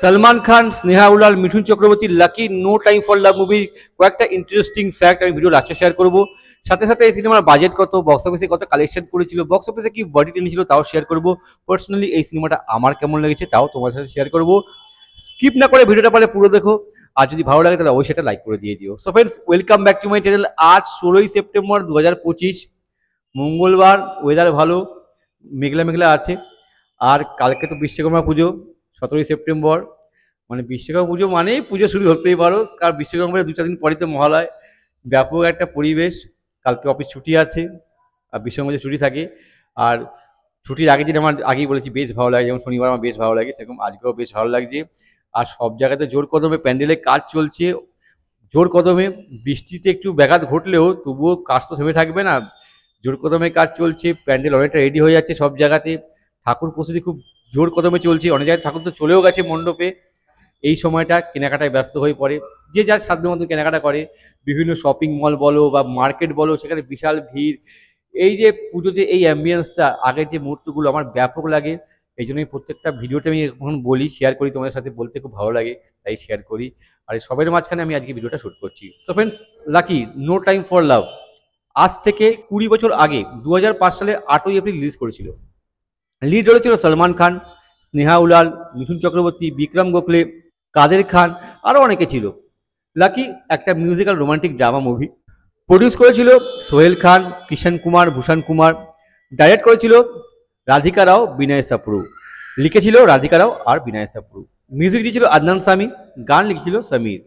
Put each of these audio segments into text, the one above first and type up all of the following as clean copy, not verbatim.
Salman Khan, Sneha Ullal, Mithun Chakraborty, lucky, no time for love মুভির কয়েকটা interesting fact আমি ভিডিও লাস্টে শেয়ার করবো। সাথে সাথে এই সিনেমার বাজেট কত, বক্স অফিসে কত কালেকশন করেছিল, বক্স অফিসে কি বডি টেনেছিল তাও শেয়ার করবো। পার্সোনালি এই সিনেমাটা আমার কেমন লেগেছে তাও তোমার সাথে শেয়ার করবো। স্কিপ না করে ভিডিওটা পারে পুরো দেখো। আর যদি ভালো লাগে তাহলে অবশ্যই এটা লাইক করে দিয়ে দিও। So friends, welcome back to my channel. আজ 16ই সেপ্টেম্বর 2025, মঙ্গলবার। ওয়েদার ভালো, মেঘলা মেঘলা আছে। আর কালকে তো বিশ্বকর্মা পুজো, 17ই সেপ্টেম্বর। মানে বিশ্বকর্মা পুজো মানেই পুজো শুরু হতেই পারো, কারণ বিশ্বকর্মার 2-4 দিন পরেই তো মহালয়। ব্যাপক একটা পরিবেশ। কালকে অফিস ছুটি আছে, আর বিশ্বকর্মা ছুটি থাকে। আর ছুটির আগের দিন আমার আগেই বলেছি বেশ ভালো লাগে, যেমন শনিবার আমার বেশ ভালো লাগে, সেরকম আজকেও বেশ ভালো লাগছে। আর সব জায়গাতে জোর কদমে প্যান্ডেলের কাজ চলছে, জোর কদমে। বৃষ্টিতে একটু ব্যাঘাত ঘটলেও তবুও কাজ তো থেমে থাকবে না। জোর কদমে কাজ চলছে, প্যান্ডেল অনেকটা রেডি হয়ে যাচ্ছে সব জায়গাতে। ঠাকুর প্রস্তুতি খুব জোর কদমে চলছে, অনেক জায়গায় ঠাকুর তো চলেও গেছে মণ্ডপে। এই সময়টা কেনাকাটায় ব্যস্ত হয়ে পড়ে, যে যার সাধ্য মতো কেনাকাটা করে। বিভিন্ন শপিং মল বলো বা মার্কেট বলো, সেখানে বিশাল ভিড়। এই যে পুজো, যে এই অ্যাম্বিয়েন্সটা, আগের যে মুহূর্তগুলো আমার ব্যাপক লাগে। এই জন্যই প্রত্যেকটা ভিডিওতে আমি এখন বলি, শেয়ার করি, তোমাদের সাথে বলতে খুব ভালো লাগে, তাই শেয়ার করি। আর এই সবের মাঝখানে আমি আজকে ভিডিওটা শ্যুট করছি। So friends, lucky, no time for love আজ থেকে 20 বছর আগে 2005 সালে 8ই এপ্রিল রিলিজ করেছিল। লিড রোলে ছিল সলমান খান, স্নেহা উলাল, মিঠুন চক্রবর্তী, বিক্রম গোখলে, কাদের খান, আরও অনেকে ছিল। লাকি একটা musical romantic drama movie. Produce করেছিল সোহেল খান, কিষণ কুমার, ভূষণ কুমার। ডাইরেক্ট করেছিল রাধিকা রাও, বিনয় সাপরু। লিখেছিল রাধিকা রাও আর বিনয় সাপরু। মিউজিক দিয়েছিল আদনান সামি, গান লিখেছিল সমীর।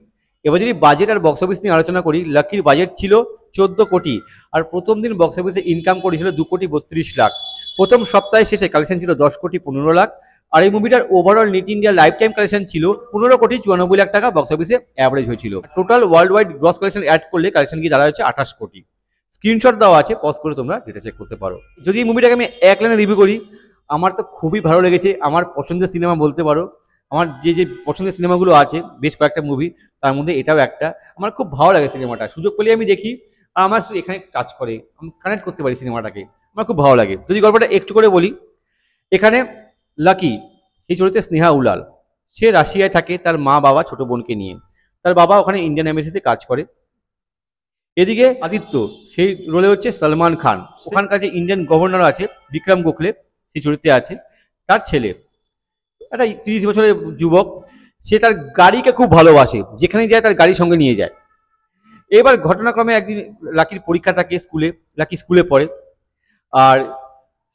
এবার যদি বাজেট আর বক্স অফিস নিয়ে আলোচনা করি, লাকির বাজেট ছিল 14 কোটি, আর প্রথম দিন বক্স অফিসে ইনকাম করেছিল 2 কোটি 32 লাখ। প্রথম সপ্তাহে শেষে কালেকশন ছিল 10 কোটি 15 লাখ। আর এই মুভিটার overall net India life time collection ছিল 15 কোটি 94 লাখ টাকা, বক্স অফিসে অ্যাভারেজ হয়েছিল। Total worldwide gross collection add করলে কালেকশন গিয়ে দাঁড়া হচ্ছে 28 কোটি। স্ক্রিনশট দেওয়া আছে, পজ করে তোমরা ডেটা চেক করতে পারো। যদি এই মুভিটাকে আমি এক লাইনে রিভিউ করি, আমার তো খুবই ভালো লেগেছে। আমার পছন্দের সিনেমা বলতে পারো। আমার যে যে পছন্দের সিনেমাগুলো আছে, বেশ কয়েকটা মুভি, তার মধ্যে এটাও একটা। আমার খুব ভালো লাগে সিনেমাটা, সুযোগ পেলে আমি দেখি। আর আমার এখানে টাচ করে, আমি কানেক্ট করতে পারি সিনেমাটাকে, আমার খুব ভালো লাগে। যদি গল্পটা একটু করে বলি, এখানে লাকি, সেই চরিত্রে স্নেহা উলাল, সে রাশিয়ায় থাকে তার মা বাবা ছোট বোনকে নিয়ে। তার বাবা ওখানে ইন্ডিয়ান এম্বাসিতে কাজ করে। এদিকে আদিত্য, সেই রোলে হচ্ছে সলমান খান। ওখানকার যে ইন্ডিয়ান গভর্নর আছে বিক্রম গোখলে, সেই চরিত্রে আছে তার ছেলে। একটা 30 বছরের যুবক, সে তার গাড়িকে খুব ভালোবাসে, যেখানে যায় তার গাড়ি সঙ্গে নিয়ে যায়। এবার ঘটনাক্রমে একদিন লাকির পরীক্ষা থাকে স্কুলে, লাকি স্কুলে পড়ে। আর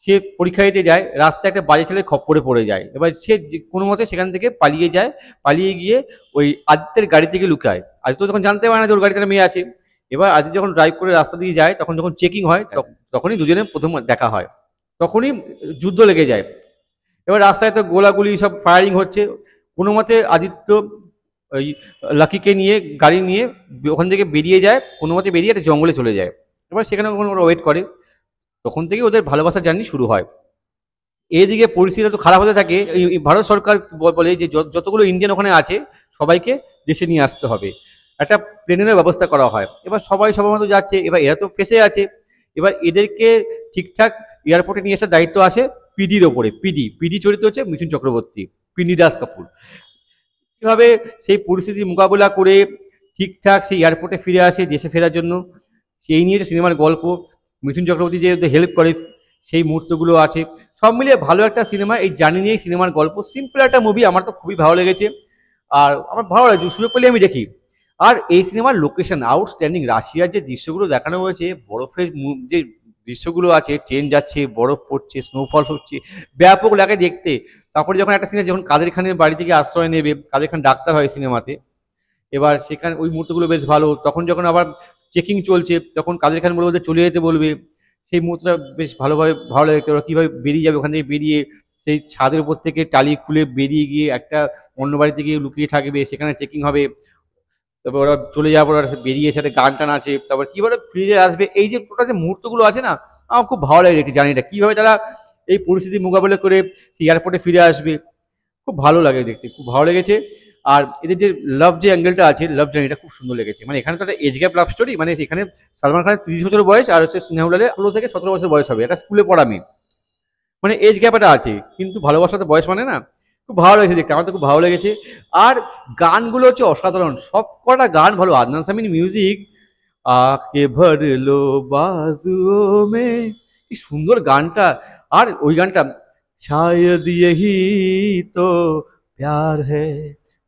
সে পরীক্ষা দিতে যায়, রাস্তায় একটা বাজে ছেলের খপ্পরে পড়ে যায়। এবার সে কোনো মতে সেখান থেকে পালিয়ে যায়। পালিয়ে গিয়ে ওই আদিত্যের গাড়ি থেকে লুকায়। আদিত্য তখন জানতে পারে না যে ওর গাড়িতে একটা মেয়ে আছে। এবার আদিত্য যখন ড্রাইভ করে রাস্তা দিয়ে যায়, তখন যখন চেকিং হয়, তখনই দুজনে প্রথম দেখা হয়। তখনই যুদ্ধ লেগে যায়। এবার রাস্তায় তো গোলাগুলি সব ফায়ারিং হচ্ছে। কোনো মতে আদিত্য ওই লাকিকে নিয়ে, গাড়ি নিয়ে ওখান থেকে বেরিয়ে যায়, কোনো মতে বেরিয়ে একটা জঙ্গলে চলে যায়। এবার সেখানে ওরা ওয়েট করে। তখন থেকে ওদের ভালোবাসার জার্নি শুরু হয়। এদিকে পরিস্থিতি তো খারাপ হতে থাকে। এই ভারত সরকার বলে যে যতগুলো ইন্ডিয়ান ওখানে আছে সবাইকে দেশে নিয়ে আসতে হবে। একটা প্লেনেরও ব্যবস্থা করা হয়। এবার সবাই সবার মতো যাচ্ছে, এবার এরা তো ফেসে আছে। এবার এদেরকে ঠিকঠাক এয়ারপোর্টে নিয়ে আসার দায়িত্ব আসে পিডির ওপরে। পিডি চরিত্র হচ্ছে মিঠুন চক্রবর্তী, পিডি দাস কাপুর। কীভাবে সেই পরিস্থিতি মোকাবিলা করে ঠিকঠাক সেই এয়ারপোর্টে ফিরে আসে দেশে ফেরার জন্য, সেই নিয়ে সিনেমার গল্প। মিঠুন চক্রবর্তী যে হেল্প করে, সেই মুহূর্তগুলো আছে। সব মিলিয়ে ভালো একটা সিনেমা। এই জার্নি নিয়েই সিনেমার গল্প, সিম্পল একটা মুভি, আমার তো খুবই ভালো লেগেছে। আর আমার ভালো লাগে, সুযোগ পেলে আমি দেখি। আর এই সিনেমার লোকেশন আউটস্ট্যান্ডিং। রাশিয়ার যে দৃশ্যগুলো দেখানো হয়েছে, বরফের যে দৃশ্যগুলো আছে, ট্রেন যাচ্ছে, বরফ পড়ছে, স্নোফল হচ্ছে, ব্যাপক লাগে দেখতে। তারপরে যখন একটা সিনে, যখন কাদের খানের বাড়ি থেকে আশ্রয় নেবে, কাদের খান ডাক্তার হয় সিনেমাতে, এবার সেখানে ওই মুহূর্তগুলো বেশ ভালো। তখন যখন আবার চেকিং চলছে, তখন কাদের খান বলবে চলে যেতে বলবে, সেই মুহূর্তটা বেশ ভালোভাবে ভালো লাগে। ওরা কীভাবে বেরিয়ে যাবে ওখান থেকে, বেরিয়ে সেই ছাদের উপর থেকে টালি খুলে বেরিয়ে গিয়ে একটা অন্য বাড়িতে গিয়ে লুকিয়ে থাকবে, সেখানে চেকিং হবে। তারপর ওরা চলে যাওয়ার পর ওরা বেরিয়ে সাথে গান টান আছে, তারপর কীভাবে ফিরে আসবে, এই যে টোটাল যে মুহূর্তগুলো আছে না, আমার খুব ভালো লাগে দেখতে। জানি না কীভাবে তারা এই পরিস্থিতি মোকাবিলা করে এয়ারপোর্টে ফিরে আসবে, খুব ভালো লাগে দেখতে, খুব ভালো লেগেছে। আর এদের যে লাভ যে অ্যাঙ্গেলটা আছে, লাভ জার্নিটা খুব সুন্দর লেগেছে। মানে এখানে তো একটা এজ গ্যাপ লাভ স্টোরি। মানে এখানে সালমান খানের 30 বছর বয়স, আর হচ্ছে স্নেহা উলালের 16 থেকে 17 বছর বয়স হবে। একটা স্কুলে পড়া মেয়ে, মানে এজ গ্যাপ একটা আছে। কিন্তু ভালোবাসা তো বয়স মানে না। খুব ভালো লেগেছে দেখতে, আমার তো খুব ভালো লেগেছে। আর গানগুলো হচ্ছে অসাধারণ, সব কটা গান ভালো। আদনান সামির মিউজিক, আকে ভরলো বাজুও মে, কি সুন্দর গানটা। আর ওই গানটা, শায়দ यही তো প্যার হ্যায়,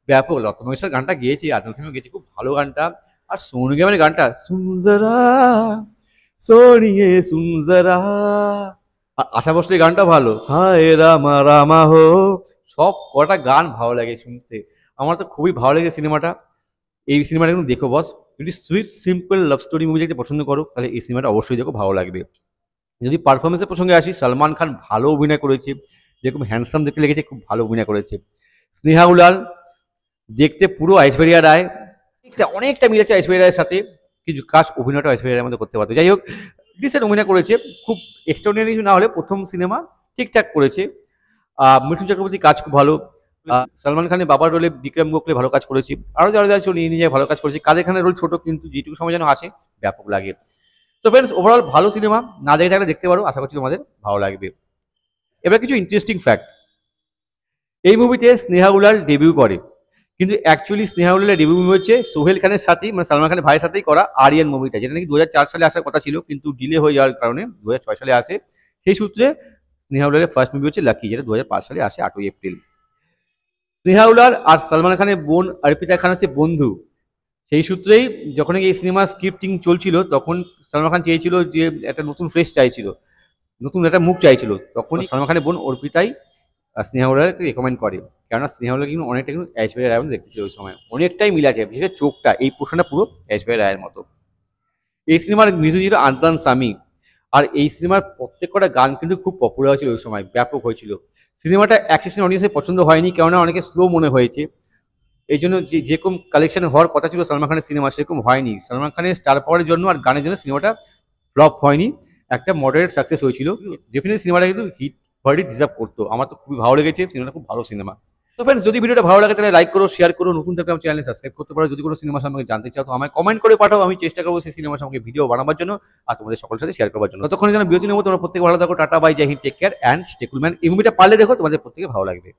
ব্যাপক। লতা মঙ্গেশকর গানটা গেয়েছে, আদনান সামিও গেয়েছে, খুব ভালো গানটা। আর সোনু নিগমের গানটা, সুন জরা সোনিয়ে সুন জরা। আর আশা ভোসলের গানটা ভালো, হায় রামা রামা হো। সব কটা গান ভালো লাগে শুনতে। আমার তো খুবই ভালো লেগে সিনেমাটা। এই সিনেমাটা কিন্তু দেখো বস, যদি sweet simple love story movie দেখতে পছন্দ করো তাহলে এই সিনেমাটা অবশ্যই দেখো, ভালো লাগবে। যদি পারফরমেন্সের প্রসঙ্গে আসি, সালমান খান ভালো অভিনয় করেছে, যেরকম হ্যান্ডসাম দেখতে লেগেছে, খুব ভালো অভিনয় করেছে। স্নেহা উলাল দেখতে পুরো ঐশ্বরিয়া রায়, অনেকটা মিলেছে ঐশ্বরিয়া রায়ের সাথে, কিছু কাজ অভিনয়টা ঐশ্বরিয়া রায়ের মধ্যে করতে পারতো। যাই হোক, ডিসেন্ট অভিনয় করেছে, খুব এক্সট্রাঅর্ডিনারি না হলে প্রথম সিনেমা, ঠিকঠাক করেছে। মিঠুন চক্রবর্তী কাজ খুব ভালো। সালমান খানের বাবার রোলে বিক্রম গোখলে ভালো কাজ করেছে, আরও যারা যারা ছিল নিয়ে নিজে ভালো কাজ করেছে। কাদের খানের রোল ছোট, কিন্তু যেটুকু সময় যেন আসে ব্যাপক লাগে। তো ফ্রেন্ডস, ওভারঅল ভালো সিনেমা, না দেখে থাকলে দেখতে পারো, আশা করছি তোমাদের ভালো লাগবে। এবার কিছু ইন্টারেস্টিং ফ্যাক্ট। এই মুভিতে স্নেহা উলাল ডেবিউ করে, কিন্তু অ্যাকচুয়ালি স্নেহা উলালের ডেবিউ মুভি হচ্ছে সোহেল খানের সাথেই, মানে সালমান খানের ভাইয়ের সাথেই করা আরিয়ান মুভিটা, যেটা নাকি 2004 সালে আসার কথা ছিল, কিন্তু ডিলে হয়ে যাওয়ার কারণে 2006 সালে আসে। সেই সূত্রে স্নেহা উলালের ফার্স্ট মুভি হচ্ছে লাকি, যেটা 2005 সালে আসে 8ই এপ্রিল। স্নেহা উলাল আর সালমান খানের বোন অর্পিতা খান হচ্ছে বন্ধু। সেই সূত্রেই যখন এই সিনেমা স্ক্রিপ্টিং চলছিল, তখন সালমান খান চেয়েছিল যে একটা নতুন ফ্রেশ চাইছিল, নতুন একটা মুখ চাইছিল। তখনই সালমান খানের বোন অর্পিতাই স্নেহা উলালকে রেকমেন্ড করে, কেননা স্নেহা উলাল কিন্তু অনেকটা কিন্তু ঐশ্বরিয়া রায় দেখতেছিল ওই সময়, অনেকটাই মিল আছে, বিশেষ করে চোখটা, এই পোর্শনটা পুরো ঐশ্বরিয়া রায়ের মতো। এই সিনেমার মিউজিক ছিল আদনান সামি। আর এই সিনেমার প্রত্যেক কটা গান কিন্তু খুব পপুলার হয়েছিল ওই সময়, ব্যাপক হয়েছিল। সিনেমাটা এক সেকশন অডিয়েন্সের পছন্দ হয়নি, কেননা অনেকে স্লো মনে হয়েছে। এই জন্য যেরকম কালেকশন হওয়ার কথা ছিল সালমান খানের সিনেমা, সেরকম হয়নি। সালমান খানের স্টার পাওয়ারের জন্য আর গানের জন্য সিনেমাটা ফ্লপ হয়নি, একটা মডারেট সাকসেস হয়েছিল। ডেফিনেটলি সিনেমাটা কিন্তু হিট ভার্ডিক্ট ডিজার্ভ করতো। আমার তো খুবই ভালো লেগেছে, সিনেমাটা খুব ভালো সিনেমা। তো ফ্রেন্ডস, যদি ভিডিওটা ভালো লাগে তাহলে লাইক করো, শেয়ার করো, নতুন থাকলে আমার চ্যানেলে সাবস্ক্রাইব করতে পারো। যদি কোনো সিনেমা সম্পর্কে জানতে চাও তো আমায় কমেন্ট করে পাঠাও, আমি চেষ্টা করবো সেই সিনেমা সম্পর্কে ভিডিও বানাবার জন্য আর তোমাদের সকলের সাথে শেয়ার করার জন্য। ততক্ষণে যেন বিরতি নেবো, তোমরা প্রত্যেকে ভালো থাকো, tata bye, Jai Hind, take care and stay cool man. এই মুভিটা পারলে দেখো, তোমাদের প্রত্যেকে ভালো লাগবে।